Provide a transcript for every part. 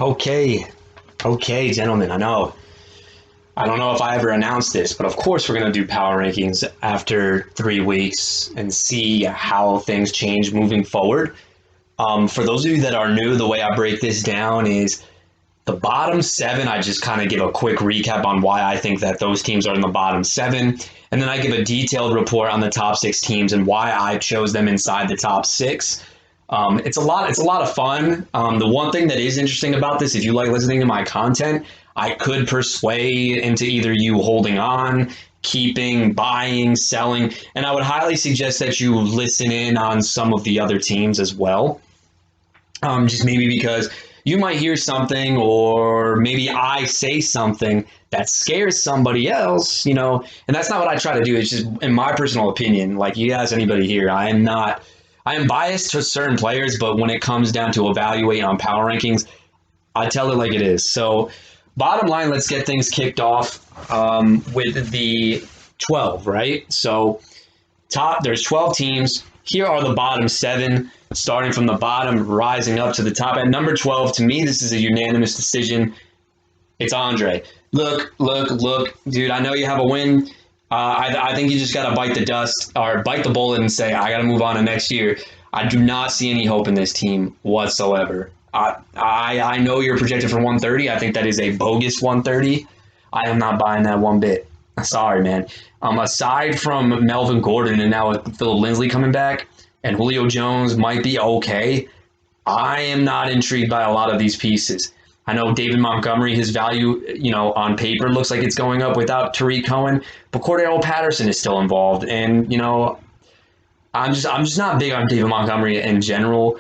Okay, okay, gentlemen. I don't know if I ever announced this, but of course we're gonna do power rankings after 3 weeks and see how things change moving forward. For those of you that are new, the way I break this down is the bottom seven. I just kind of give a quick recap on why I think that those teams are in the bottom seven, and then I give a detailed report on the top six teams and why I chose them inside the top six. It's a lot. It's a lot of fun. The one thing that is interesting about this, if you like listening to my content, I could persuade into either you holding on, keeping, buying, selling, and I would highly suggest that you listen in on some of the other teams as well. Just maybe because you might hear something, or maybe I say something that scares somebody else, and that's not what I try to do. It's just in my personal opinion. Like, you ask anybody here, I am biased to certain players, but when it comes down to evaluate on power rankings, I tell it like it is. So, bottom line, let's get things kicked off with the 12, right? So, there's 12 teams. Here are the bottom seven, starting from the bottom, rising up to the top. At number 12, to me, this is a unanimous decision. It's Andre. Look, dude, I know you have a win. I think you just got to bite the dust or bite the bullet and say, I got to move on to next year. I do not see any hope in this team whatsoever. I know you're projected for 130. I think that is a bogus 130. I am not buying that one bit. Sorry, man. Aside from Melvin Gordon and now with Philip Lindsay coming back and Julio Jones might be okay, I am not intrigued by a lot of these pieces. I know David Montgomery, his value, on paper looks like it's going up without Tariq Cohen, but Cordero Patterson is still involved, and I'm just not big on David Montgomery in general.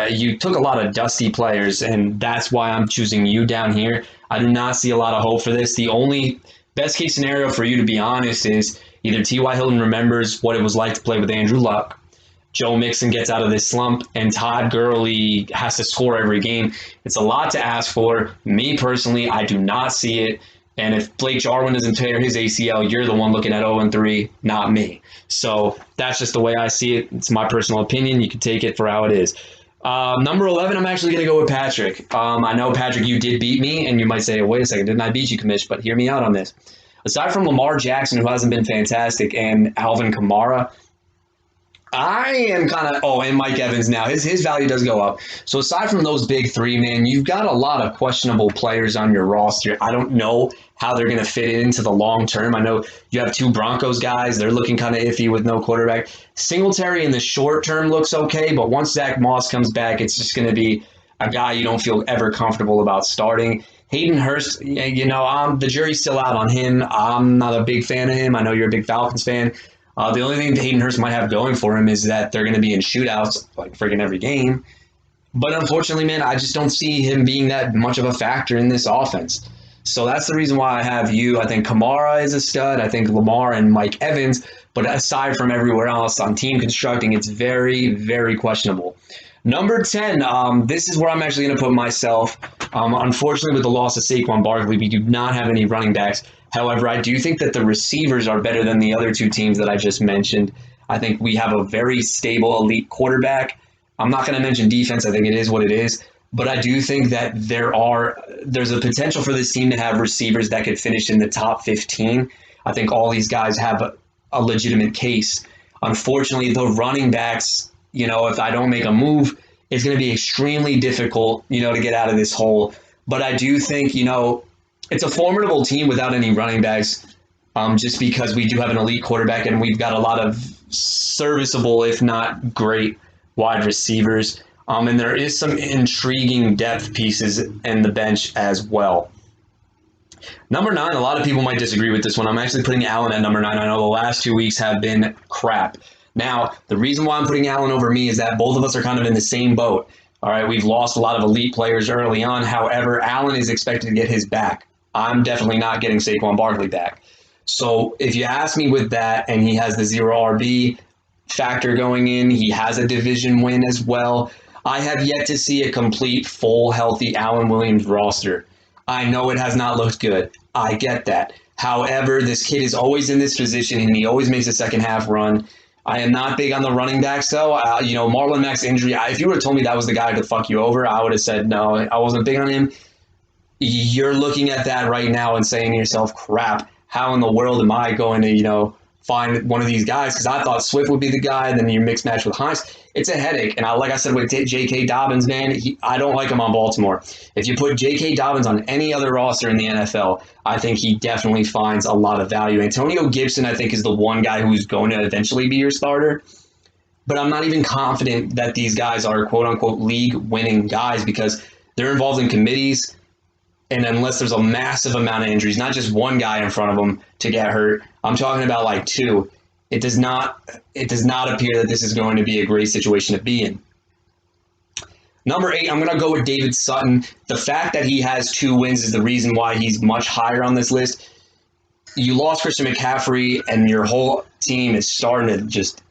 You took a lot of dusty players, and that's why I'm choosing you down here. I do not see a lot of hope for this. The only best case scenario for you, to be honest, is either T.Y. Hilton remembers what it was like to play with Andrew Luck, Joe Mixon gets out of this slump, and Todd Gurley has to score every game. It's a lot to ask for. Me personally, I do not see it. And if Blake Jarwin doesn't tear his ACL, you're the one looking at 0-3, not me. So that's just the way I see it. It's my personal opinion. You can take it for how it is. Number 11, I'm actually going to go with Patrick. I know, Patrick, you did beat me, and you might say, wait a second, didn't I beat you, Commish? But hear me out on this. Aside from Lamar Jackson, who hasn't been fantastic, and Alvin Kamara, I am kind of, and Mike Evans now. His value does go up. So aside from those big three, man, you've got a lot of questionable players on your roster. I don't know how they're going to fit into the long term. I know you have two Broncos guys. They're looking kind of iffy with no quarterback. Singletary in the short term looks okay, but once Zach Moss comes back, it's just going to be a guy you don't feel ever comfortable about starting. Hayden Hurst, the jury's still out on him. I'm not a big fan of him. I know you're a big Falcons fan. The only thing Hayden Hurst might have going for him is that they're going to be in shootouts like freaking every game. But unfortunately, man, I just don't see him being that much of a factor in this offense. So that's the reason why I have you. I think Kamara is a stud. I think Lamar and Mike Evans. But aside from everywhere else on team constructing, it's very, very questionable. Number 10, this is where I'm actually going to put myself. Unfortunately, with the loss of Saquon Barkley, we do not have any running backs. However, I do think that the receivers are better than the other two teams that I just mentioned. I think we have a very stable, elite quarterback. I'm not going to mention defense. I think it is what it is. But I do think that there's a potential for this team to have receivers that could finish in the top 15. I think all these guys have a legitimate case. Unfortunately, the running backs, if I don't make a move, it's going to be extremely difficult, to get out of this hole. But I do think, it's a formidable team without any running backs, just because we do have an elite quarterback and we've got a lot of serviceable, if not great, wide receivers. And there is some intriguing depth pieces in the bench as well. Number 9, a lot of people might disagree with this one. I'm actually putting Allen at number 9. I know the last 2 weeks have been crap. Now, the reason why I'm putting Allen over me is that both of us are kind of in the same boat. All right, we've lost a lot of elite players early on. However, Allen is expected to get his back. I'm definitely not getting Saquon Barkley back. So if you ask me with that, and he has the 0 RB factor going in, he has a division win as well. I have yet to see a complete, full, healthy Allen Williams roster. I know it has not looked good. I get that. However, this kid is always in this position, and he always makes a second half run. I am not big on the running backs, though. Marlon Mack's injury, if you would have told me that was the guy to fuck you over, I would have said no, I wasn't big on him. You're looking at that right now and saying to yourself, crap, how in the world am I going to, find one of these guys? Because I thought Swift would be the guy, then you mix match with Hines. It's a headache. And like I said with J.K. Dobbins, man, I don't like him on Baltimore. If you put J.K. Dobbins on any other roster in the NFL, I think he definitely finds a lot of value. Antonio Gibson, I think, is the one guy who's going to eventually be your starter. But I'm not even confident that these guys are quote unquote league winning guys because they're involved in committees. And unless there's a massive amount of injuries, not just one guy in front of them to get hurt, I'm talking about like two. It does not appear that this is going to be a great situation to be in. Number 8, I'm going to go with David Sutton. The fact that he has 2 wins is the reason why he's much higher on this list. You lost Christian McCaffrey, and your whole team is starting to just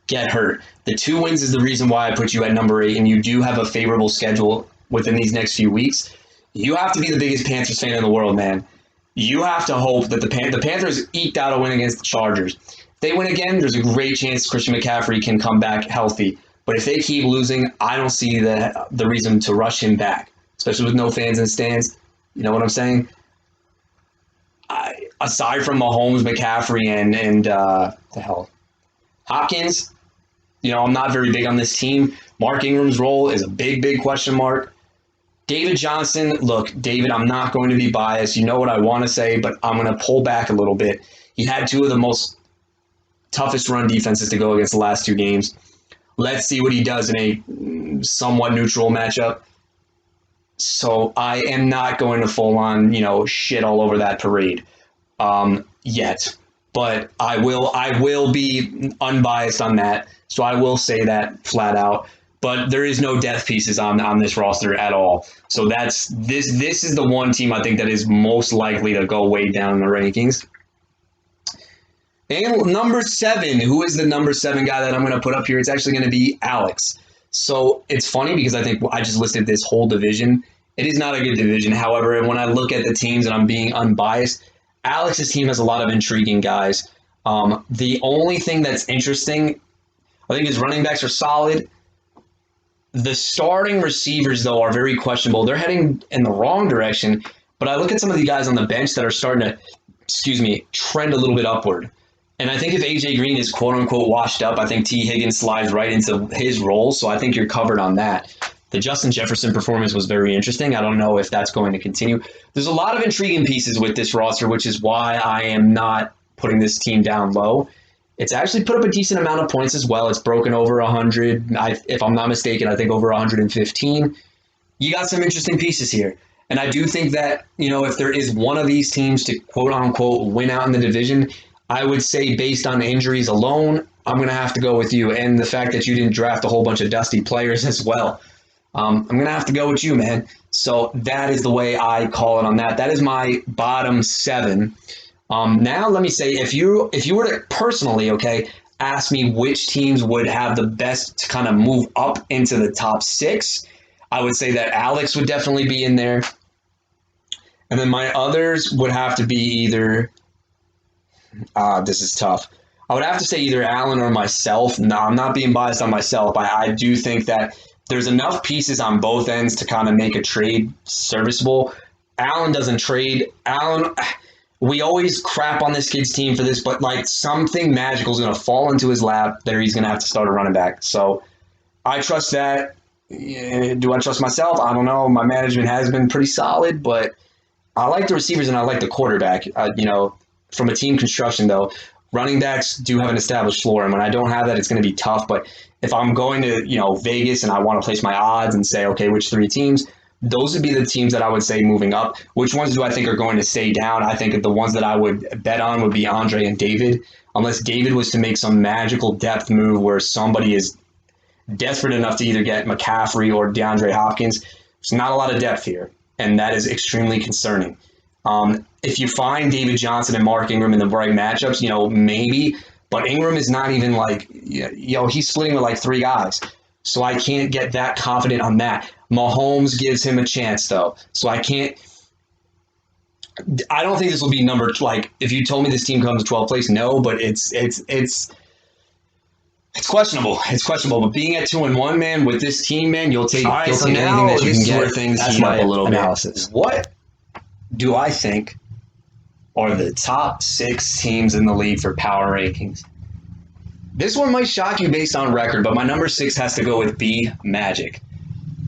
get hurt. The 2 wins is the reason why I put you at number 8, and you do have a favorable schedule within these next few weeks. You have to be the biggest Panthers fan in the world, man. You have to hope that the Panthers eked out a win against the Chargers. If they win again, there's a great chance Christian McCaffrey can come back healthy. But if they keep losing, I don't see the reason to rush him back, especially with no fans in the stands. You know what I'm saying? Aside from Mahomes, McCaffrey, and Hopkins, I'm not very big on this team. Mark Ingram's role is a big, big question mark. David Johnson, look, David, I'm not going to be biased. You know what I want to say, but I'm going to pull back a little bit. He had 2 of the most toughest run defenses to go against the last 2 games. Let's see what he does in a somewhat neutral matchup. So I am not going to full on, shit all over that parade yet. But I will be unbiased on that. So I will say that flat out. But there is no death pieces on this roster at all. So this is the one team I think that is most likely to go way down in the rankings. And number 7, who is the number 7 guy that I'm going to put up here? It's actually going to be Alex. So it's funny because I think I just listed this whole division. It is not a good division. However, when I look at the teams and I'm being unbiased, Alex's team has a lot of intriguing guys. The only thing that's interesting, I think his running backs are solid. The starting receivers, though, are very questionable. They're heading in the wrong direction, but I look at some of the guys on the bench that are starting to, trend a little bit upward. And I think if A.J. Green is quote-unquote washed up, I think T. Higgins slides right into his role, so I think you're covered on that. The Justin Jefferson performance was very interesting. I don't know if that's going to continue. There's a lot of intriguing pieces with this roster, which is why I am not putting this team down low. It's actually put up a decent amount of points as well. It's broken over 100. If I'm not mistaken, I think over 115. You got some interesting pieces here. And I do think that, if there is one of these teams to quote-unquote win out in the division, I would say based on injuries alone, I'm going to have to go with you. And the fact that you didn't draft a whole bunch of dusty players as well. I'm going to have to go with you, man. So that is the way I call it on that. That is my bottom 7. Now, let me say, if you were to personally, ask me which teams would have the best to kind of move up into the top 6, I would say that Alex would definitely be in there. And then my others would have to be either, this is tough. I would have to say either Allen or myself. No, I'm not being biased on myself. I do think that there's enough pieces on both ends to kind of make a trade serviceable. Allen doesn't trade. Allen... We always crap on this kid's team for this, but something magical is going to fall into his lap that he's going to have to start a running back. So I trust that. Do I trust myself? I don't know. My management has been pretty solid, but I like the receivers and I like the quarterback. From a team construction, though, running backs do have an established floor. And when I don't have that, it's going to be tough. But if I'm going to, Vegas and I want to place my odds and say, okay, which 3 teams? Those would be the teams that I would say moving up. Which ones do I think are going to stay down? I think the ones that I would bet on would be Andre and David, unless David was to make some magical depth move where somebody is desperate enough to either get McCaffrey or DeAndre Hopkins. There's not a lot of depth here, and that is extremely concerning. If you find David Johnson and Mark Ingram in the right matchups, maybe, but Ingram is not even he's splitting with 3 guys. So I can't get that confident on that. Mahomes gives him a chance, though. So I don't think this will be number, if you told me this team comes to 12th place, no, but it's It's questionable. It's questionable. But being at 2-1, man, with this team, man, you'll take All right, you'll so take anything now that you this can is where get. things That's heat up my a little analysis. bit. What do I think are the top 6 teams in the league for power rankings? This one might shock you based on record, but my number 6 has to go with B Magic.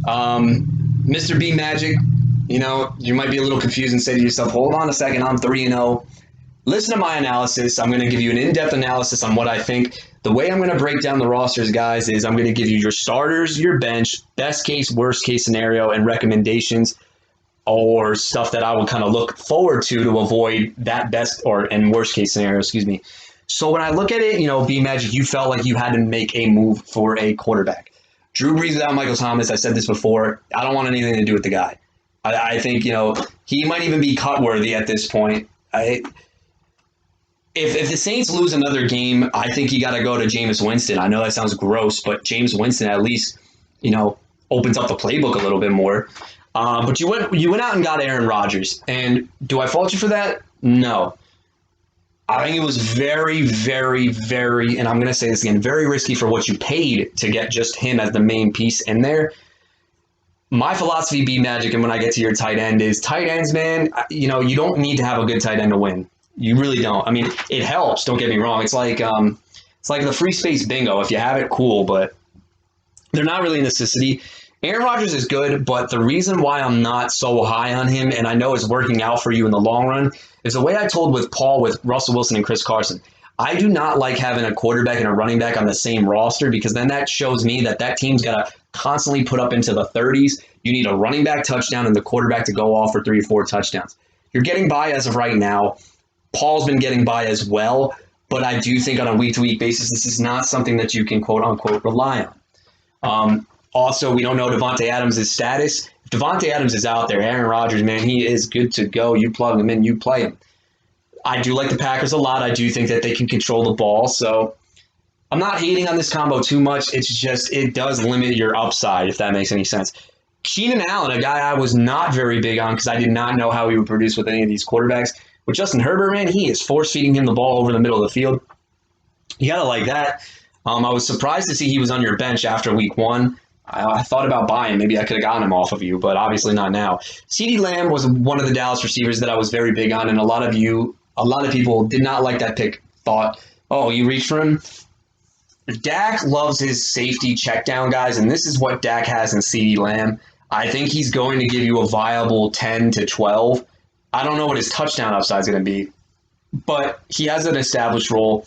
Mr. B Magic, you might be a little confused and say to yourself, hold on a second, I'm 3-0. Listen to my analysis. I'm going to give you an in-depth analysis on what I think. The way I'm going to break down the rosters, guys, is I'm going to give you your starters, your bench, best case, worst case scenario, and recommendations or stuff that I would kind of look forward to avoid that best or and worst case scenario, excuse me. So when I look at it, B Magic, you felt like you had to make a move for a quarterback. Drew Brees without Michael Thomas, I said this before, I don't want anything to do with the guy. I think, he might even be cut worthy at this point. If the Saints lose another game, I think you got to go to Jameis Winston. I know that sounds gross, but James Winston at least, opens up the playbook a little bit more. But you went out and got Aaron Rodgers, and do I fault you for that? No. I think it was very, very, very, and I'm going to say this again, very risky for what you paid to get just him as the main piece in there. My philosophy, B Magic, and when I get to your tight end is tight ends, man. You don't need to have a good tight end to win. You really don't. I mean, it helps. Don't get me wrong. It's like the free space bingo. If you have it, cool, but they're not really a necessity. Aaron Rodgers is good, but the reason why I'm not so high on him, and I know it's working out for you in the long run, is the way I told with Paul, with Russell Wilson and Chris Carson. I do not like having a quarterback and a running back on the same roster because then that shows me that team's got to constantly put up into the 30s. You need a running back touchdown and the quarterback to go off for 3 or 4 touchdowns. You're getting by as of right now. Paul's been getting by as well, but I do think on a week-to-week basis, this is not something that you can quote-unquote rely on. Also, we don't know Davante Adams' status. If Davante Adams is out there, Aaron Rodgers, man, he is good to go. You plug him in, you play him. I do like the Packers a lot. I do think that they can control the ball. So I'm not hating on this combo too much. It's just it does limit your upside, if that makes any sense. Keenan Allen, a guy I was not very big on because I did not know how he would produce with any of these quarterbacks. With Justin Herbert, man, he is force-feeding him the ball over the middle of the field. You got to like that. I was surprised to see he was on your bench after week 1. I thought about buying. Maybe I could have gotten him off of you, but obviously not now. CeeDee Lamb was one of the Dallas receivers that I was very big on, and a lot of people did not like that pick. Thought, oh, you reached for him? Dak loves his safety check down guys, and this is what Dak has in CeeDee Lamb. I think he's going to give you a viable 10 to 12. I don't know what his touchdown upside is going to be, but he has an established role.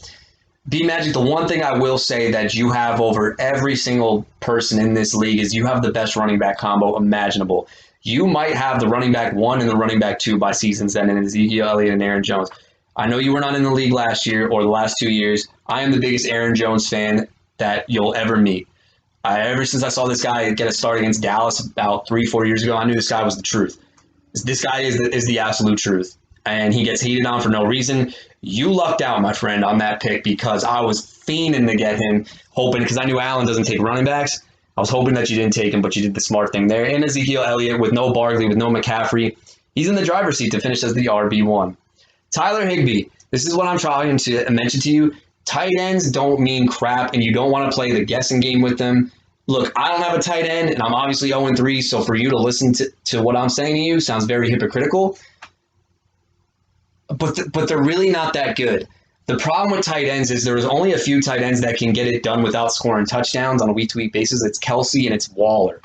B Magic, the one thing I will say that you have over every single person in this league is you have the best running back combo imaginable. You might have the running back 1 and the running back 2 by season's end in Ezekiel Elliott and Aaron Jones. I know you were not in the league last year or the last 2 years. I am the biggest Aaron Jones fan that you'll ever meet. Ever since I saw this guy get a start against Dallas about 3-4 years ago, I knew this guy was the truth. This guy is the absolute truth. And he gets heated on for no reason. You lucked out, my friend, on that pick because I was fiending to get him, hoping, because I knew Allen doesn't take running backs. I was hoping that you didn't take him, but you did the smart thing there. And Ezekiel Elliott with no Barkley, with no McCaffrey. He's in the driver's seat to finish as the RB1. Tyler Higbee, this is what I'm trying to mention to you. Tight ends don't mean crap, and you don't want to play the guessing game with them. Look, I don't have a tight end, and I'm obviously 0-3, so for you to listen to what I'm saying to you sounds very hypocritical. But they're really not that good. The problem with tight ends is there's only a few tight ends that can get it done without scoring touchdowns on a week-to-week basis. It's Kelsey and it's Waller.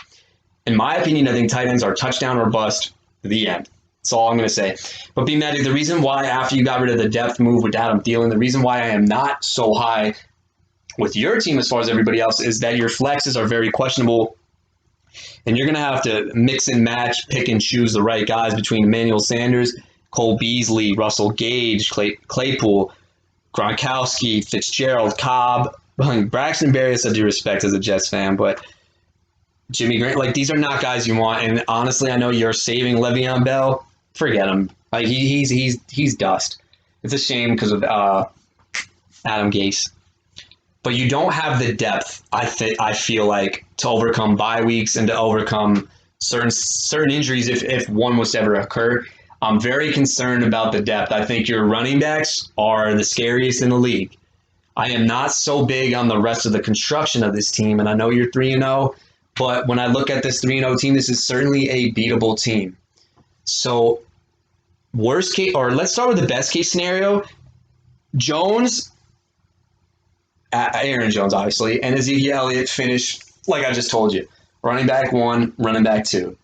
In my opinion, I think tight ends are touchdown or bust. The end. That's all I'm going to say. But B Magic, the reason why after you got rid of the depth move with Adam Thielen, the reason why I am not so high with your team as far as everybody else is that your flexes are very questionable. And you're going to have to mix and match, pick and choose the right guys between Emmanuel Sanders, Cole Beasley, Russell Gage, Claypool, Gronkowski, Fitzgerald, Cobb, Braxton Berrios, I do respect as a Jets fan, but Jimmy Grant, like these are not guys you want. And honestly, I know you're saving Le'Veon Bell. Forget him. Like he's dust. It's a shame because of Adam Gase. But you don't have the depth. I feel like to overcome bye weeks and to overcome certain injuries if one was to ever occur. I'm very concerned about the depth. I think your running backs are the scariest in the league. I am not so big on the rest of the construction of this team, and I know you're 3-0, but when I look at this 3-0 team, this is certainly a beatable team. So, worst case, or let's start with the best case scenario. Jones, Aaron Jones, obviously, and Ezekiel Elliott finish, like I just told you, running back 1, running back 2.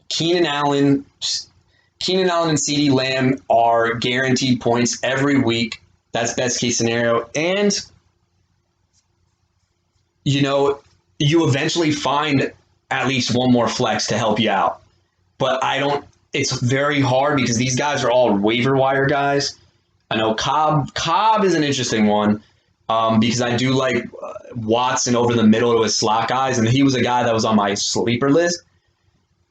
Keenan Allen and CeeDee Lamb are guaranteed points every week. That's best case scenario. And, you eventually find at least one more flex to help you out. But it's very hard because these guys are all waiver wire guys. I know Cobb is an interesting one because I do like Watson over the middle to his slot guys, and he was a guy that was on my sleeper list.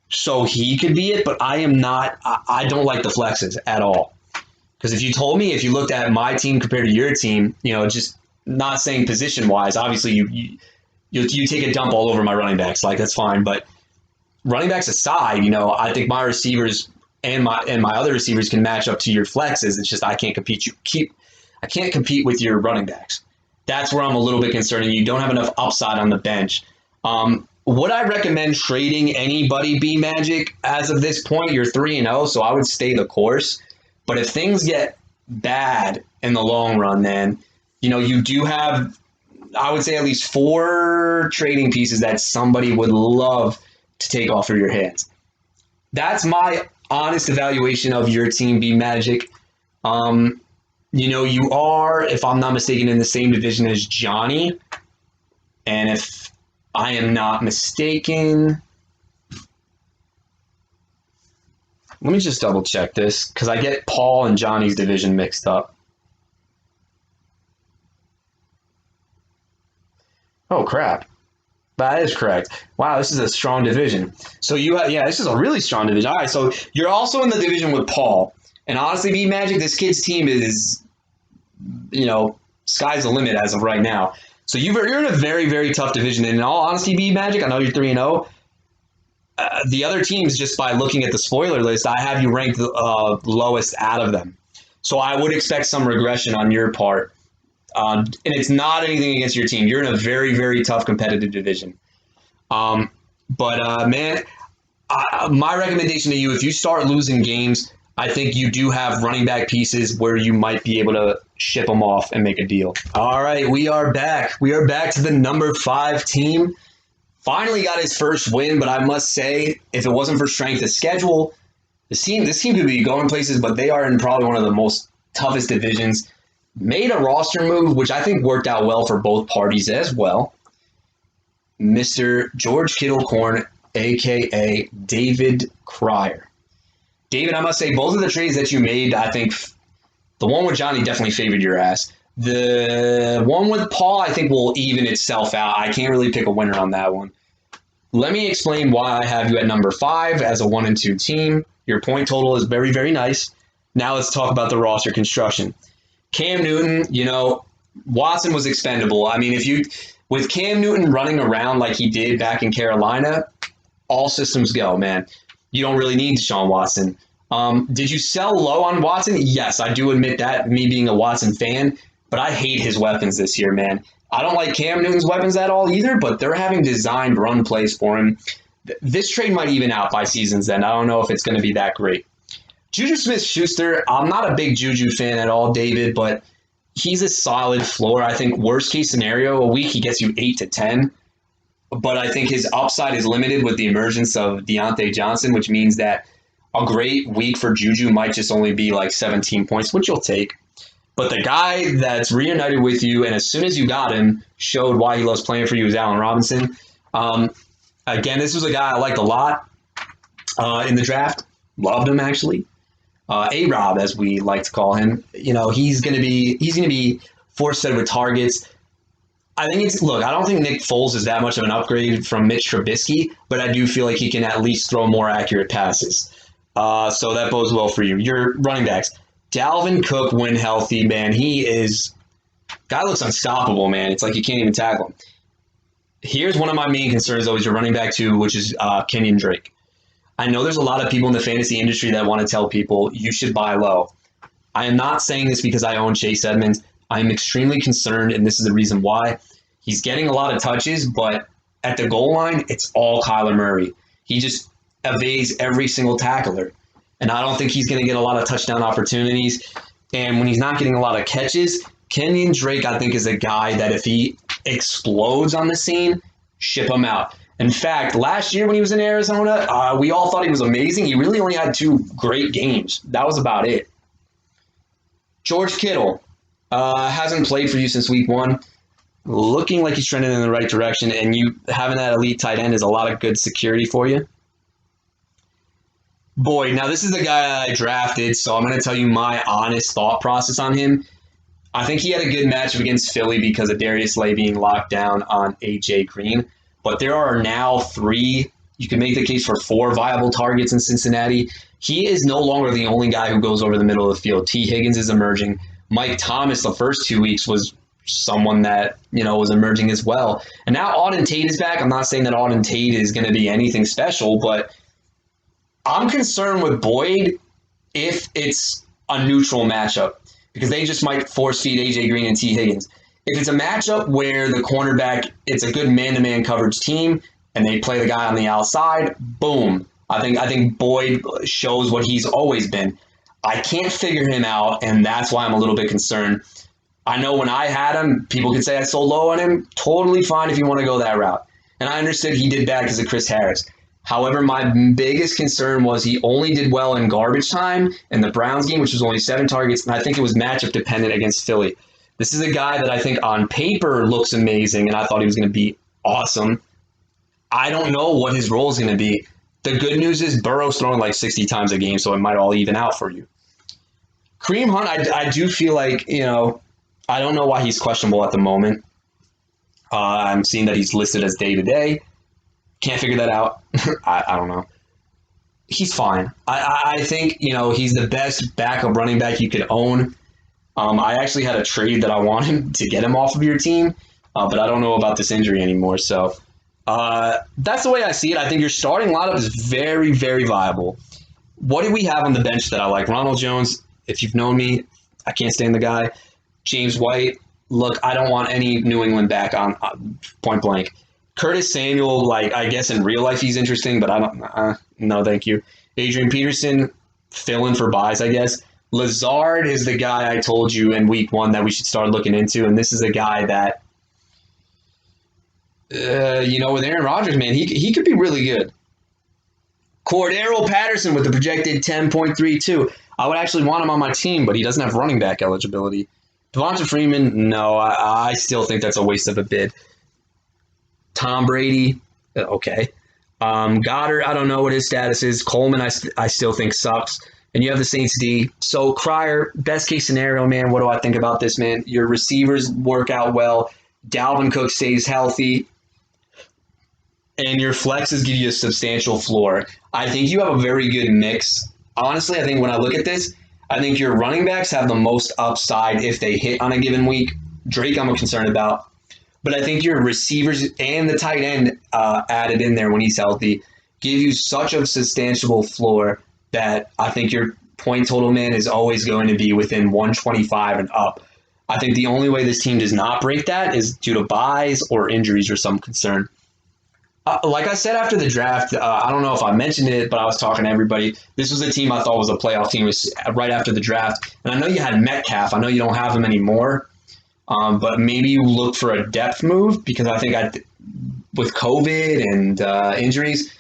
So he could be it, but I don't like the flexes at all. Because if you looked at my team compared to your team, just not saying position-wise, obviously you take a dump all over my running backs, like that's fine. But running backs aside, I think my receivers and my other receivers can match up to your flexes. It's just I can't compete. I can't compete with your running backs. That's where I'm a little bit concerned. And you don't have enough upside on the bench. Would I recommend trading anybody, B Magic? As of this point, you're 3-0, so I would stay the course. But if things get bad in the long run, then, you do have, I would say, at least 4 trading pieces that somebody would love to take off of your hands. That's my honest evaluation of your team, B Magic. You are, if I'm not mistaken, in the same division as Johnny. And if I am not mistaken, let me just double check this because I get Paul and Johnny's division mixed up. Oh, crap. That is correct. Wow, this is a strong division. So this is a really strong division. All right, so you're also in the division with Paul. And honestly, B Magic, this kid's team is, sky's the limit as of right now. So you're in a very, very tough division. And in all honesty, B Magic, I know you're 3-0. The other teams, just by looking at the spoiler list, I have you ranked lowest out of them. So I would expect some regression on your part. And it's not anything against your team. You're in a very, very tough competitive division. Man, my recommendation to you, if you start losing games, I think you do have running back pieces where you might be able to ship them off and make a deal. All right, we are back. We are back to the number 5 team. Finally got his first win, but I must say, if it wasn't for strength of schedule, this team could be going places, but they are in probably one of the most toughest divisions. Made a roster move, which I think worked out well for both parties as well. Mr. George Kittle-Corn, a.k.a. David Cryer. David, I must say, both of the trades that you made, I think the one with Johnny definitely favored your ass. The one with Paul, I think, will even itself out. I can't really pick a winner on that one. Let me explain why I have you at number 5 as a 1-2 team. Your point total is very, very nice. Now let's talk about the roster construction. Cam Newton, Watson was expendable. I mean, with Cam Newton running around like he did back in Carolina, all systems go, man. You don't really need Deshaun Watson. Did you sell low on Watson? Yes, I do admit that, me being a Watson fan, but I hate his weapons this year, man. I don't like Cam Newton's weapons at all either, but they're having designed run plays for him. This trade might even out by season's end. I don't know if it's going to be that great. Juju Smith-Schuster, I'm not a big Juju fan at all, David, but he's a solid floor. I think worst case scenario, a week he gets you 8 to 10. But I think his upside is limited with the emergence of Deontay Johnson, which means that a great week for Juju might just only be like 17 points, which you'll take. But the guy that's reunited with you, and as soon as you got him, showed why he loves playing for you, is Allen Robinson. Again, this was a guy I liked a lot in the draft. Loved him, actually. A-Rob, as we like to call him. He's going to be forced with targets. I don't think Nick Foles is that much of an upgrade from Mitch Trubisky, but I do feel like he can at least throw more accurate passes. So that bodes well for you. Your running backs. Dalvin Cook, when healthy, man, guy looks unstoppable, man. It's like you can't even tackle him. Here's one of my main concerns, though, is your running back, too, which is Kenyon Drake. I know there's a lot of people in the fantasy industry that want to tell people you should buy low. I am not saying this because I own Chase Edmonds. I'm extremely concerned, and this is the reason why. He's getting a lot of touches, but at the goal line, it's all Kyler Murray. He just evades every single tackler. And I don't think he's going to get a lot of touchdown opportunities. And when he's not getting a lot of catches, Kenyon Drake, I think, is a guy that if he explodes on the scene, ship him out. In fact, last year when he was in Arizona, we all thought he was amazing. He really only had 2 great games. That was about it. George Kittle hasn't played for you since week 1. Looking like he's trending in the right direction, and you having that elite tight end is a lot of good security for you. Boyd, now this is the guy I drafted, so I'm going to tell you my honest thought process on him. I think he had a good matchup against Philly because of Darius Slay being locked down on A.J. Green, but there are now 3, you can make the case for 4 viable targets in Cincinnati. He is no longer the only guy who goes over the middle of the field. T. Higgins is emerging. Mike Thomas the first 2 weeks was someone that, was emerging as well. And now Auden Tate is back. I'm not saying that Auden Tate is going to be anything special, but I'm concerned with Boyd if it's a neutral matchup because they just might force feed A.J. Green and T. Higgins. If it's a matchup where the cornerback, it's a good man-to-man coverage team and they play the guy on the outside, boom. I think Boyd shows what he's always been. I can't figure him out, and that's why I'm a little bit concerned. I know when I had him, people could say I sold low on him. Totally fine if you want to go that route. And I understood he did bad because of Chris Harris. However, my biggest concern was he only did well in garbage time in the Browns game, which was only 7 targets, and I think it was matchup dependent against Philly. This is a guy that I think on paper looks amazing, and I thought he was going to be awesome. I don't know what his role is going to be. The good news is Burrow's throwing like 60 times a game, so it might all even out for you. Kareem Hunt, I do feel like, I don't know why he's questionable at the moment. I'm seeing that he's listed as day-to-day. Can't figure that out. I don't know. He's fine. I think, he's the best backup running back you could own. I actually had a trade that I wanted to get him off of your team, but I don't know about this injury anymore. So that's the way I see it. I think your starting lineup is very, very viable. What do we have on the bench that I like? Ronald Jones, if you've known me, I can't stand the guy. James White, look, I don't want any New England back on point blank. Curtis Samuel, I guess in real life he's interesting, but I don't. No, thank you. Adrian Peterson, fill in for buys, I guess. Lazard is the guy I told you in week 1 that we should start looking into, and this is a guy that, with Aaron Rodgers, man, he could be really good. Cordero Patterson with the projected 10.32. I would actually want him on my team, but he doesn't have running back eligibility. Devonta Freeman, no, I still think that's a waste of a bid. Tom Brady, okay. Goddard, I don't know what his status is. Coleman, I still think sucks. And you have the Saints D. So Cryer, best case scenario, man, what do I think about this, man? Your receivers work out well. Dalvin Cook stays healthy. And your flexes give you a substantial floor. I think you have a very good mix. Honestly, I think when I look at this, I think your running backs have the most upside if they hit on a given week. Drake, I'm concerned about. But I think your receivers and the tight end added in there when he's healthy give you such a substantial floor that I think your point total, man, is always going to be within 125 and up. I think the only way this team does not break that is due to buys or injuries or some concern. Like I said after the draft, I don't know if I mentioned it, but I was talking to everybody. This was a team I thought was a playoff team. It was right after the draft. And I know you had Metcalf. I know you don't have him anymore. But maybe you look for a depth move because I think with COVID and injuries,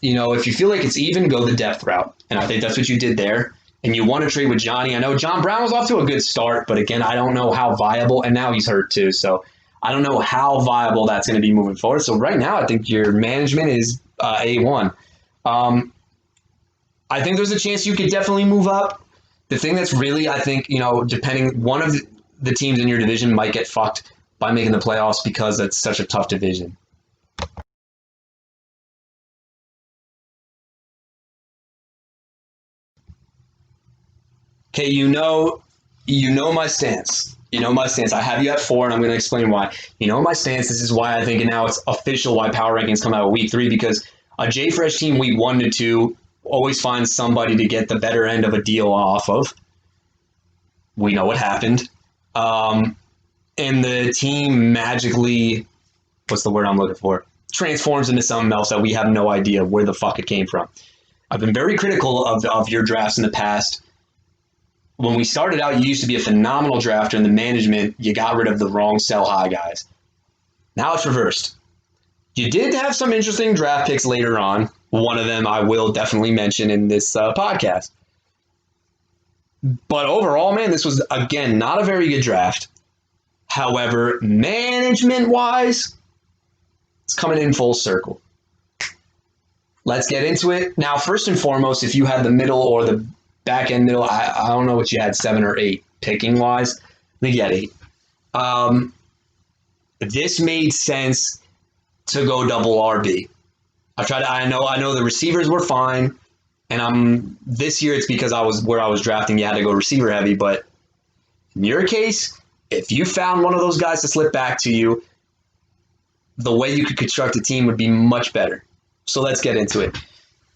if you feel like it's even, go the depth route. And I think that's what you did there. And you want to trade with Johnny. I know John Brown was off to a good start, but again, I don't know how viable. And now he's hurt too. So I don't know how viable that's going to be moving forward. So right now, I think your management is A1. I think there's a chance you could definitely move up. The thing that's really, I think, depending, one of the teams in your division might get fucked by making the playoffs because it's such a tough division. Okay, you know my stance. I have you at 4, and I'm going to explain why. My stance. This is why I think now it's official why power rankings come out of week 3, because a JFresh team week 1 to 2 always finds somebody to get the better end of a deal off of. We know what happened. and the team magically, what's the word I'm looking for? Transforms into something else that we have no idea where the fuck it came from. I've been very critical of your drafts in the past. When we started out, you used to be a phenomenal drafter, and the management, you got rid of the wrong sell high guys. Now it's reversed. You did have some interesting draft picks later on. One of them I will definitely mention in this podcast. But overall, man, this was, again, not a very good draft. However, management-wise, it's coming in full circle. Let's get into it. Now, first and foremost, if you had the middle or the back end middle, I don't know what you had, 7 or 8 picking wise. I think you had 8. This made sense to go double RB. I know the receivers were fine, and this year it's because I was drafting, you had to go receiver heavy, but in your case, if you found one of those guys to slip back to you, the way you could construct a team would be much better. So let's get into it.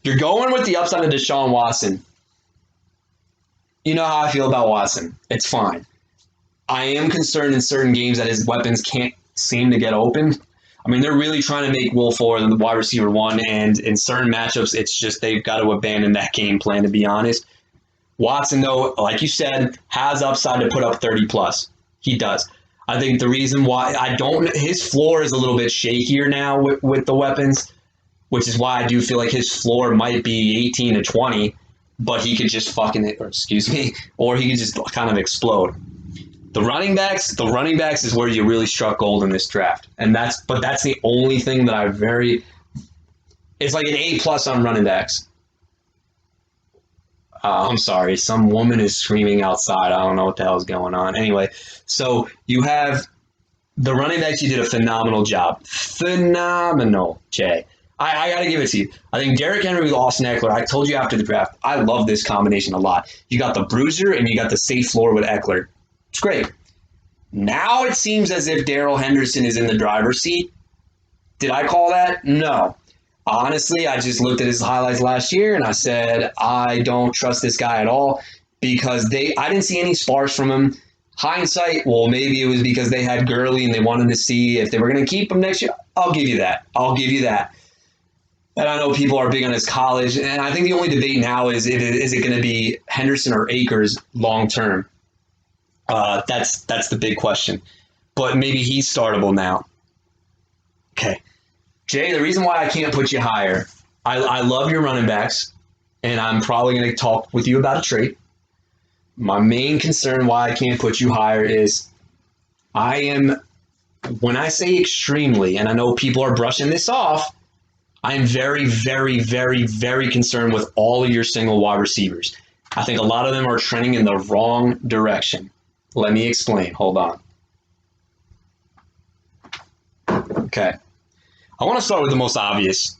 You're going with the upside of Deshaun Watson. You know how I feel about Watson. It's fine. I am concerned in certain games that his weapons can't seem to get open. I mean, they're really trying to make Will Fuller the wide receiver 1, and in certain matchups, it's just they've got to abandon that game plan, to be honest. Watson, though, like you said, has upside to put up 30+. He does. I think the reason why his floor is a little bit shakier now with the weapons, which is why I do feel like his floor might be 18 to 20, but he could just or he could just kind of explode. The running backs is where you really struck gold in this draft. And that's the only thing that it's like an A+ on running backs. I'm sorry, some woman is screaming outside. I don't know what the hell is going on. Anyway, so you have the running backs, you did a phenomenal job. Phenomenal, Jay. I got to give it to you. I think Derrick Henry with Austin Eckler, I told you after the draft, I love this combination a lot. You got the bruiser and you got the safe floor with Eckler. It's great. Now it seems as if Darrell Henderson is in the driver's seat. Did I call that? No. Honestly, I just looked at his highlights last year and I said, I don't trust this guy at all because I didn't see any sparks from him. Hindsight, well, maybe it was because they had Gurley and they wanted to see if they were going to keep him next year. I'll give you that. And I know people are big on his college, and I think the only debate now is it going to be Henderson or Akers long term? That's the big question. But maybe he's startable now. Okay. Jay, the reason why I can't put you higher, I love your running backs, and I'm probably going to talk with you about a trade. My main concern why I can't put you higher is when I say extremely, and I know people are brushing this off, I'm very, very, very, very concerned with all of your single wide receivers. I think a lot of them are trending in the wrong direction. Let me explain. Hold on. Okay. I want to start with the most obvious.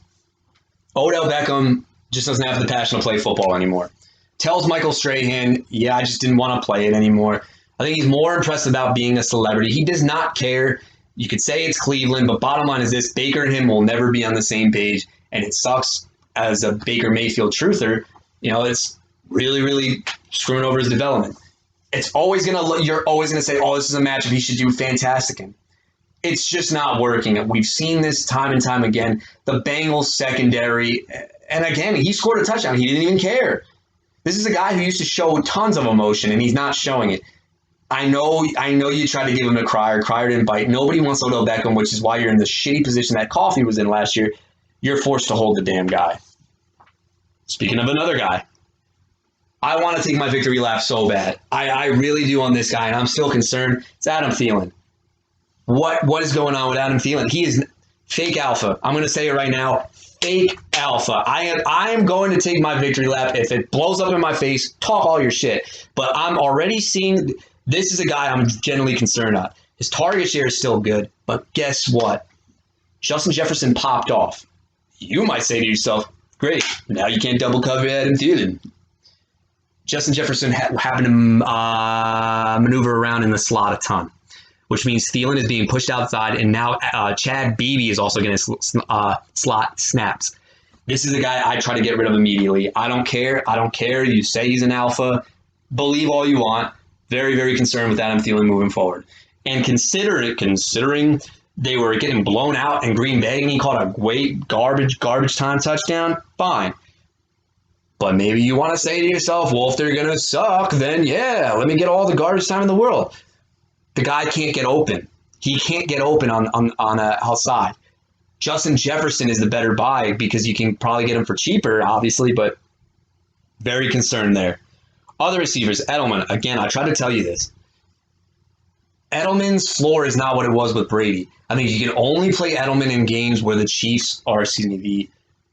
Odell Beckham just doesn't have the passion to play football anymore. Tells Michael Strahan, I just didn't want to play it anymore. I think he's more impressed about being a celebrity. He does not care. You could say it's Cleveland, but bottom line is this: Baker and him will never be on the same page, and it sucks as a Baker Mayfield truther. It's really, really screwing over his development. You're always gonna say, "Oh, this is a matchup he should do fantastic in." It's just not working. We've seen this time and time again. The Bengals secondary, and again, he scored a touchdown. He didn't even care. This is a guy who used to show tons of emotion, and he's not showing it. I know you tried to give him a crier. Crier didn't bite. Nobody wants Odell Beckham, which is why you're in the shitty position that Coffee was in last year. You're forced to hold the damn guy. Speaking of another guy, I want to take my victory lap so bad. I really do on this guy, and I'm still concerned. It's Adam Thielen. What is going on with Adam Thielen? He is fake alpha. I'm going to say it right now. Fake alpha. I am going to take my victory lap. If it blows up in my face, talk all your shit. But I'm already seeing this is a guy I'm generally concerned on. His target share is still good, but guess what? Justin Jefferson popped off. You might say to yourself, great, now you can't double cover Adam Thielen. Justin Jefferson happened to maneuver around in the slot a ton, which means Thielen is being pushed outside, and now Chad Beebe is also getting slot snaps. This is a guy I try to get rid of immediately. I don't care. You say he's an alpha. Believe all you want. Very, very concerned with Adam Thielen moving forward. And considering they were getting blown out in Green Bay and he caught a great garbage time touchdown, fine. But maybe you want to say to yourself, well, if they're going to suck, then yeah, let me get all the garbage time in the world. The guy can't get open. He can't get open on outside. Justin Jefferson is the better buy because you can probably get him for cheaper, obviously, but very concerned there. Other receivers, Edelman. Again, I tried to tell you this. Edelman's floor is not what it was with Brady. I think you can only play Edelman in games where the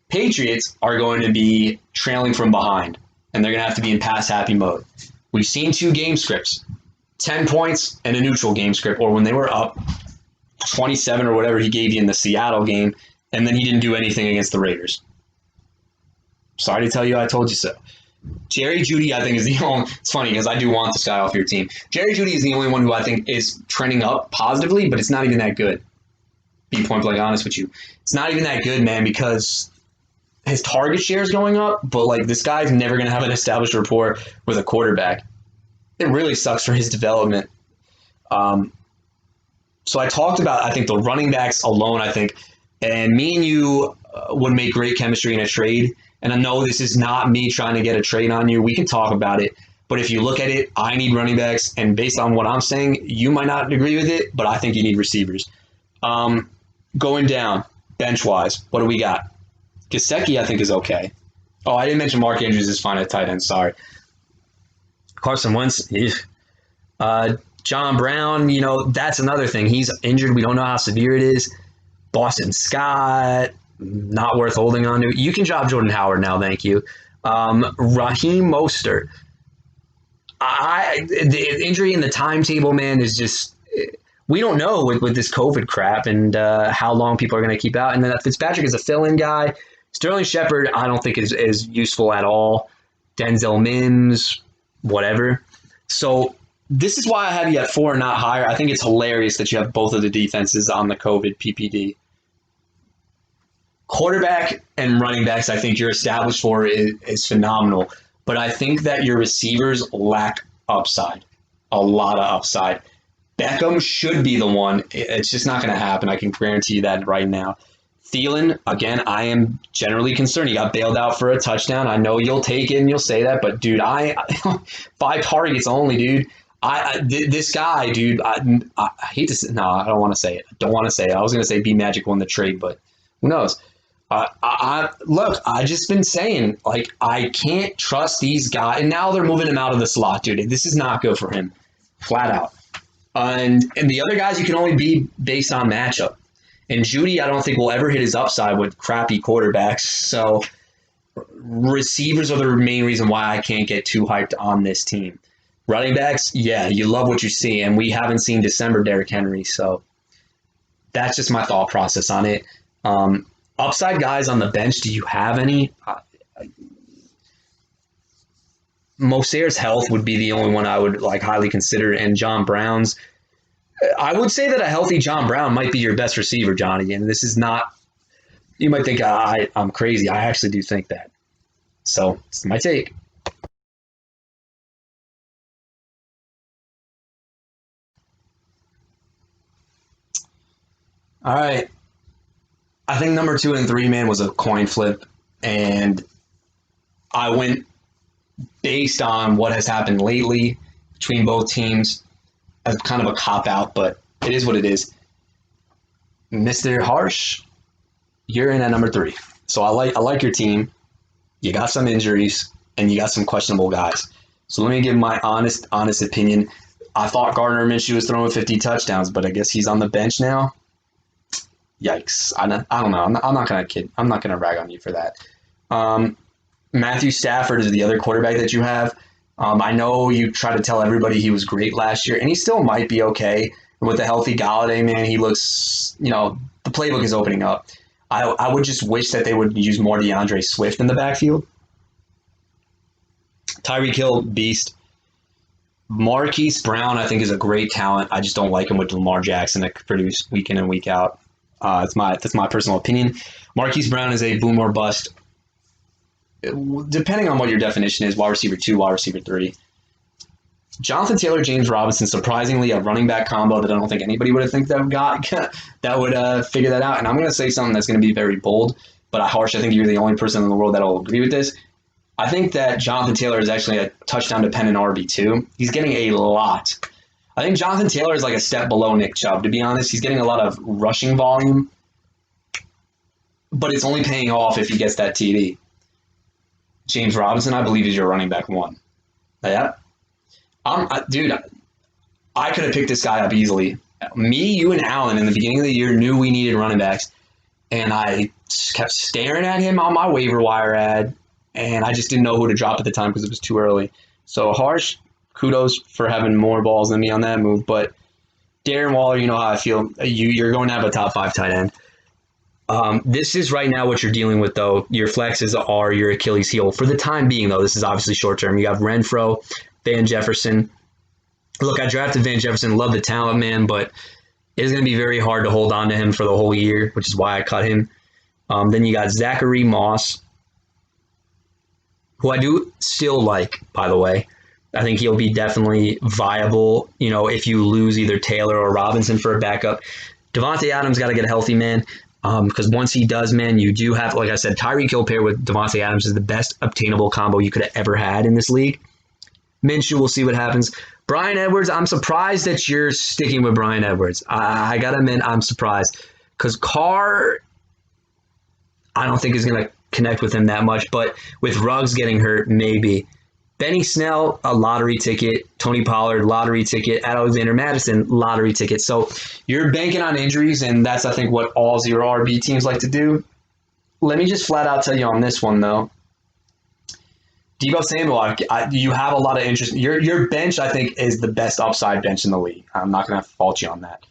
Patriots are going to be trailing from behind, and they're going to have to be in pass-happy mode. We've seen 2 game scripts, 10 points and a neutral game script, or when they were up 27 or whatever he gave you in the Seattle game, and then he didn't do anything against the Raiders. Sorry to tell you I told you so. Jerry Jeudy, I think, is the only. It's funny because I do want this guy off your team. Jerry Jeudy is the only one who I think is trending up positively, but it's not even that good. Be point blank honest with you. It's not even that good, man, because his target share is going up, but like this guy's never going to have an established rapport with a quarterback. It really sucks for his development. So I talked about, I think, the running backs alone, I think, and me and you would make great chemistry in a trade. And I know this is not me trying to get a trade on you. We can talk about it. But if you look at it, I need running backs. And based on what I'm saying, you might not agree with it, but I think you need receivers. Going down, bench-wise, what do we got? Gesicki, I think, is okay. Oh, I didn't mention Mark Andrews is fine at tight end. Sorry. Carson Wentz, John Brown, that's another thing. He's injured. We don't know how severe it is. Boston Scott, not worth holding on to. You can drop Jordan Howard now, thank you. Raheem Mostert. The injury in the timetable, man, is just we don't know with this COVID crap and how long people are going to keep out. And then Fitzpatrick is a fill-in guy. Sterling Shepard, I don't think is useful at all. Denzel Mims, whatever. So this is why I have you at 4 and not higher. I think it's hilarious that you have both of the defenses on the COVID PPD. Quarterback and running backs, I think you're established for is phenomenal. But I think that your receivers lack upside, a lot of upside. Beckham should be the one. It's just not going to happen. I can guarantee you that right now. Thielen, again, I am generally concerned. He got bailed out for a touchdown. I know you'll take it and you'll say that, but dude, 5 targets only, dude. This guy, dude, I hate to say, no, I don't want to say it. I don't want to say it. I was going to say B Magic won the trade, but who knows? Look, I just been saying, like, I can't trust these guys. And now they're moving him out of the slot, dude. This is not good for him, flat out. And the other guys, you can only be based on matchup. And Jeudy, I don't think will ever hit his upside with crappy quarterbacks. So receivers are the main reason why I can't get too hyped on this team. Running backs, yeah, you love what you see. And we haven't seen December Derrick Henry. So that's just my thought process on it. Upside guys on the bench, do you have any? Moser's health would be the only one I would like highly consider, and John Brown's. I would say that a healthy John Brown might be your best receiver, Johnny. And this is not. You might think I'm crazy. I actually do think that. So it's my take. All right. I think number 2 and 3, man, was a coin flip. And I went based on what has happened lately between both teams as kind of a cop-out, but it is what it is. Mr. Harsh, you're in at number 3. So I like your team. You got some injuries, and you got some questionable guys. So let me give my honest opinion. I thought Gardner Minshew was throwing 50 touchdowns, but I guess he's on the bench now. Yikes. I don't know. I'm not going to kid. I'm not going to rag on you for that. Matthew Stafford is the other quarterback that you have. I know you try to tell everybody he was great last year, and he still might be okay. With a healthy Galladay, man, he looks, the playbook is opening up. I would just wish that they would use more DeAndre Swift in the backfield. Tyreek Hill, beast. Marquise Brown, I think, is a great talent. I just don't like him with Lamar Jackson that could produce week in and week out. That's my personal opinion. Marquise Brown is a boom or bust. Depending on what your definition is, wide receiver 2, wide receiver 3. Jonathan Taylor, James Robinson, surprisingly a running back combo that I don't think anybody would have think that would got that would figure that out. And I'm going to say something that's going to be very bold, but Harsh, I think you're the only person in the world that will agree with this. I think that Jonathan Taylor is actually a touchdown dependent RB2. He's getting a lot. I think Jonathan Taylor is like a step below Nick Chubb, to be honest. He's getting a lot of rushing volume, but it's only paying off if he gets that TD. James Robinson, I believe, is your running back one. Yeah. Dude, I could have picked this guy up easily. Me, you, and Alan in the beginning of the year knew we needed running backs, and I kept staring at him on my waiver wire ad, and I just didn't know who to drop at the time because it was too early. So Harsh, kudos for having more balls than me on that move. But Darren Waller, you know how I feel. You're going to have a top 5 tight end. This is right now what you're dealing with, though. Your flexes are your Achilles heel. For the time being, though, this is obviously short term. You have Renfro, Van Jefferson. Look, I drafted Van Jefferson. Love the talent, man, but it's going to be very hard to hold on to him for the whole year, which is why I cut him. Then you got Zachary Moss, who I do still like, by the way. I think he'll be definitely viable, if you lose either Taylor or Robinson for a backup. Devontae Adams got to get healthy, man, because once he does, man, you do have, like I said, Tyreek Hill paired with Devontae Adams is the best obtainable combo you could have ever had in this league. Minshew, we'll see what happens. Bryan Edwards, I'm surprised that you're sticking with Bryan Edwards. I got to admit, I'm surprised because Carr, I don't think is going to connect with him that much, but with Ruggs getting hurt, maybe. Benny Snell, a lottery ticket. Tony Pollard, lottery ticket. Alexander Madison, lottery ticket. So you're banking on injuries, and that's, I think, what all zero RB teams like to do. Let me just flat out tell you on this one, though. Deebo Samuel, you have a lot of interest. Your bench, I think, is the best upside bench in the league. I'm not going to fault you on that.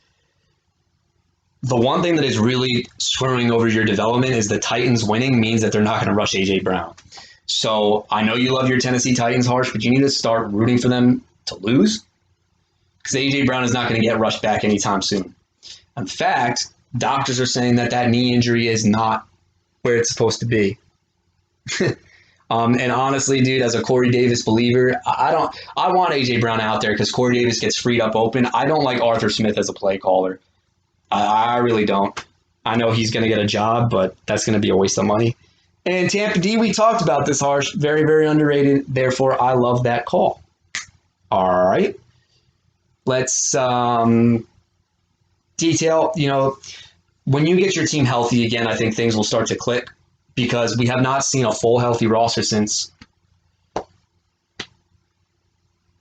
The one thing that is really screwing over your development is the Titans winning means that they're not going to rush A.J. Brown. So I know you love your Tennessee Titans, Harsh, but you need to start rooting for them to lose because A.J. Brown is not going to get rushed back anytime soon. In fact, doctors are saying that knee injury is not where it's supposed to be. And honestly, dude, as a Corey Davis believer, I want A.J. Brown out there because Corey Davis gets freed up open. I don't like Arthur Smith as a play caller. I really don't. I know he's going to get a job, but that's going to be a waste of money. And Tampa D, we talked about this, Harsh. Very, very underrated. Therefore, I love that call. All right. Let's detail, when you get your team healthy again, I think things will start to click because we have not seen a full healthy roster since.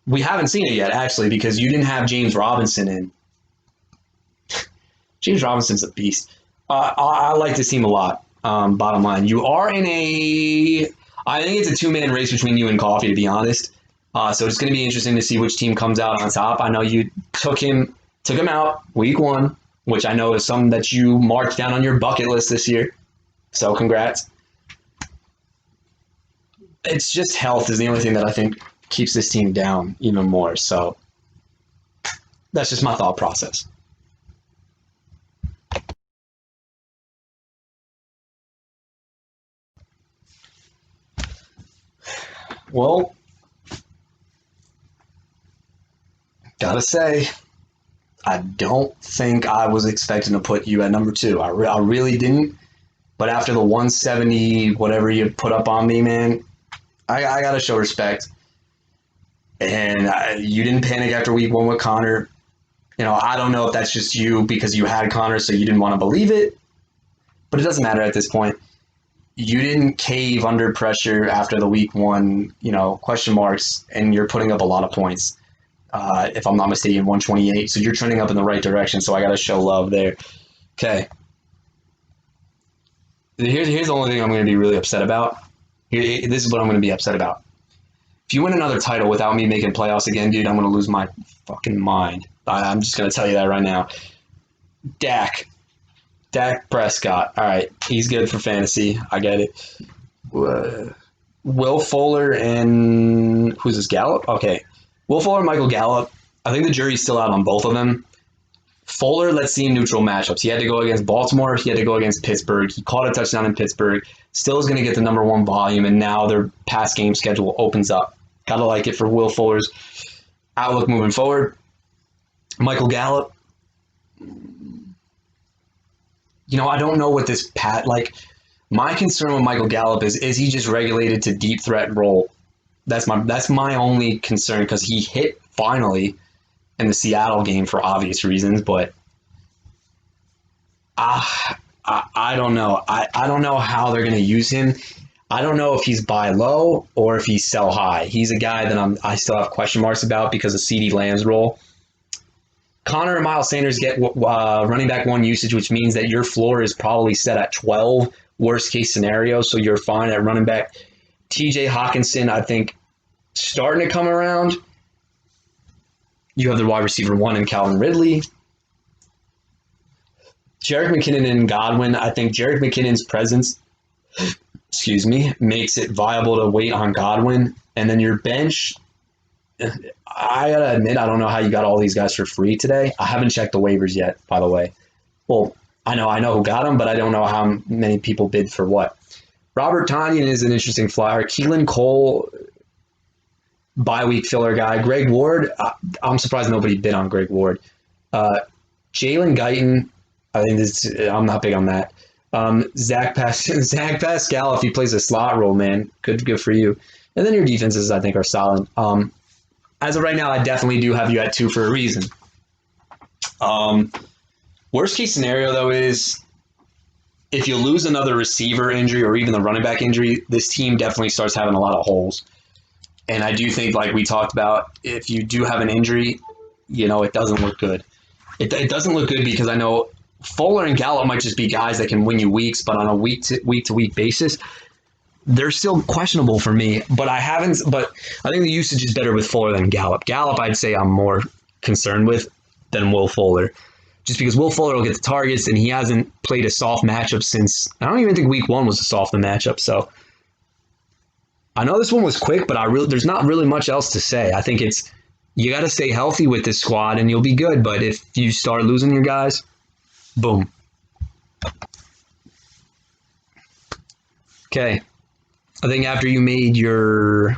We haven't seen it yet, actually, because you didn't have James Robinson in. James Robinson's a beast. I like this team a lot. Bottom line, you are in I think it's a 2-man race between you and Coffee, to be honest. So it's going to be interesting to see which team comes out on top. I know you took him out week 1, which I know is something that you marked down on your bucket list this year. So congrats. It's just health is the only thing that I think keeps this team down even more. So that's just my thought process. Well, gotta say, I don't think I was expecting to put you at number 2. I really didn't. But after the 170, whatever you put up on me, man, I gotta show respect. And you didn't panic after week 1 with Connor. I don't know if that's just you because you had Connor, so you didn't want to believe it. But it doesn't matter at this point. You didn't cave under pressure after the week 1, question marks, and you're putting up a lot of points. If I'm not mistaken, 128. So you're trending up in the right direction. So I got to show love there. Okay. Here's the only thing I'm going to be really upset about. This is what I'm going to be upset about. If you win another title without me making playoffs again, dude, I'm going to lose my fucking mind. I'm just going to tell you that right now. Dak Prescott. All right. He's good for fantasy. I get it. Will Fuller and who's this, Gallup? Okay. Will Fuller, Michael Gallup. I think the jury's still out on both of them. Fuller, let's see neutral matchups. He had to go against Baltimore. He had to go against Pittsburgh. He caught a touchdown in Pittsburgh. Still is going to get the #1 volume, and now their pass game schedule opens up. Got to like it for Will Fuller's. Outlook moving forward. Michael Gallup. I don't know what this pat like. My concern with Michael Gallup is he just regulated to deep threat role? That's my only concern because he hit finally in the Seattle game for obvious reasons, but I don't know. I don't know how they're going to use him. I don't know if he's buy low or if he's sell high. He's a guy that I still have question marks about because of CeeDee Lamb's role. Connor and Miles Sanders get running back one usage, which means that your floor is probably set at 12, worst case scenario, so you're fine at running back. TJ Hawkinson, I think, starting to come around. You have the wide receiver one in Calvin Ridley. Jerick McKinnon and Godwin, I think Jerick McKinnon's presence, makes it viable to wait on Godwin. And then your bench, I gotta admit, I don't know how you got all these guys for free today. I haven't checked the waivers yet, by the way. Well, I know who got them, but I don't know how many people bid for what. Robert Tonyan is an interesting flyer. Keelan Cole, bye-week filler guy. Greg Ward, I'm surprised nobody bid on Greg Ward. Jalen Guyton, I'm not big on that. Zach Pascal, if he plays a slot role, man, good for you. And then your defenses, I think, are solid. As of right now, I definitely do have you at 2 for a reason. Worst case scenario, though, is if you lose another receiver injury or even the running back injury, this team definitely starts having a lot of holes. And I do think, like we talked about, if you do have an injury, it doesn't look good. It doesn't look good because I know Fuller and Gallup might just be guys that can win you weeks, but on a week-to-week basis, they're still questionable for me. But I think the usage is better with Fuller than Gallup. Gallup, I'd say I'm more concerned with than Will Fuller. Just because Will Fuller will get the targets and he hasn't played a soft matchup since, I don't even think week 1 was a soft matchup. So I know this one was quick, but there's not really much else to say. I think you got to stay healthy with this squad and you'll be good. But if you start losing your guys, boom. Okay. I think after you made your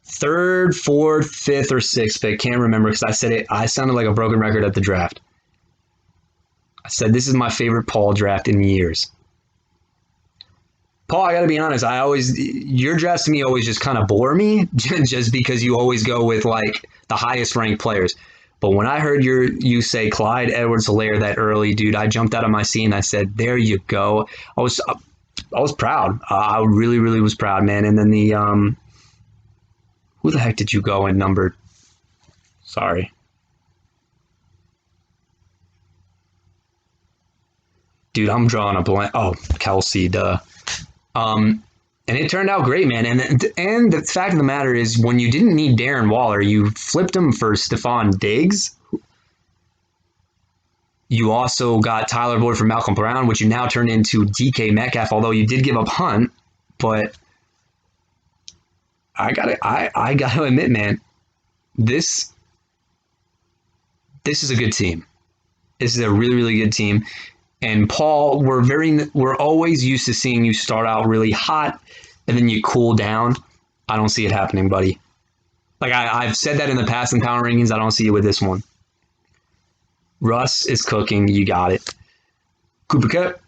3rd, 4th, 5th, or 6th pick, can't remember because I said it, I sounded like a broken record at the draft. I said this is my favorite Paul draft in years. Paul, I got to be honest, your drafts to me always just kind of bore me just because you always go with like the highest ranked players. But when I heard you say Clyde Edwards-Helaire that early, dude, I jumped out of my seat and I said, there you go. I was proud. I really, really was proud, man. And then who the heck did you go in number? Sorry. Dude, I'm drawing a blank. Oh, Kelsey, duh. And it turned out great, man. And the fact of the matter is, when you didn't need Darren Waller, you flipped him for Stephon Diggs. You also got Tyler Boyd for Malcolm Brown, which you now turned into DK Metcalf, although you did give up Hunt. But I gotta admit, man, this is a good team. This is a really, really good team. And Paul, we're always used to seeing you start out really hot and then you cool down. I don't see it happening, buddy. Like I've said that in the past in power rankings. I don't see it with this one. Russ is cooking. You got it. Cooper Kupp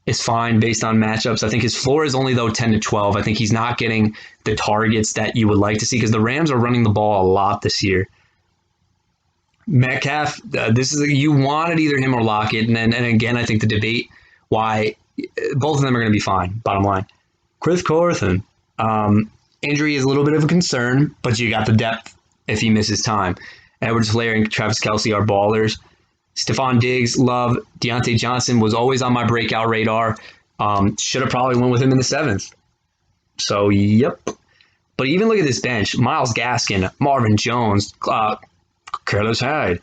is fine based on matchups. I think his floor is only, though, 10 to 12. I think he's not getting the targets that you would like to see because the Rams are running the ball a lot this year. Metcalf, you wanted either him or Lockett, and again, I think the debate why both of them are going to be fine. Bottom line, Chris Carson, injury is a little bit of a concern, but you got the depth if he misses time. Edwards-Helaire and Travis Kelce are ballers. Stephon Diggs, love. Deontay Johnson was always on my breakout radar. Should have probably went with him in the 7th. So, yep. But even look at this bench: Myles Gaskin, Marvin Jones, Carlos Hyde,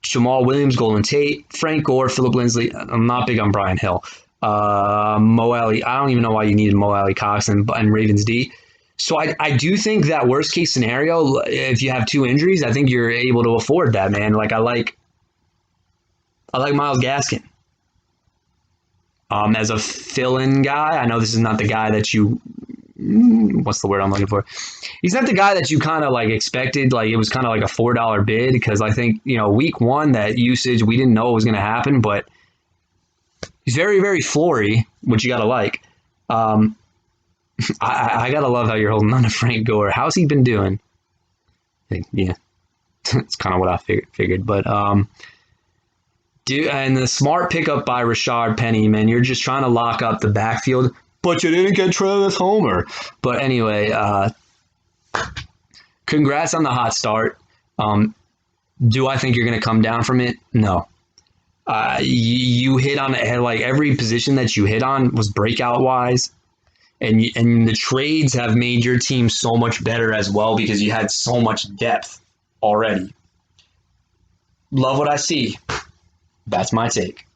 Jamal Williams, Golden Tate, Frank Gore, Philip Lindsay. I'm not big on Brian Hill. Mo Alley. I don't even know why you needed Mo Alley Cox and Ravens D. So I do think that worst case scenario, if you have 2 injuries, I think you're able to afford that, man. Like I like Myles Gaskin. As a fill-in guy, I know this is not the guy that you what's the word I'm looking for? He's not the guy that you kind of like expected. Like it was kind of like a $4 bid because I think week one that usage we didn't know it was going to happen, but he's very very floory, which you got to like. I gotta love how you're holding on to Frank Gore. How's he been doing? Yeah, it's kind of what I figured. But dude, and the smart pickup by Rashard Penny, man, you're just trying to lock up the backfield, but you didn't get Travis Homer. But anyway, congrats on the hot start. Do I think you're gonna come down from it? No. You hit on like every position that you hit on was breakout wise. And the trades have made your team so much better as well because you had so much depth already. Love what I see. That's my take.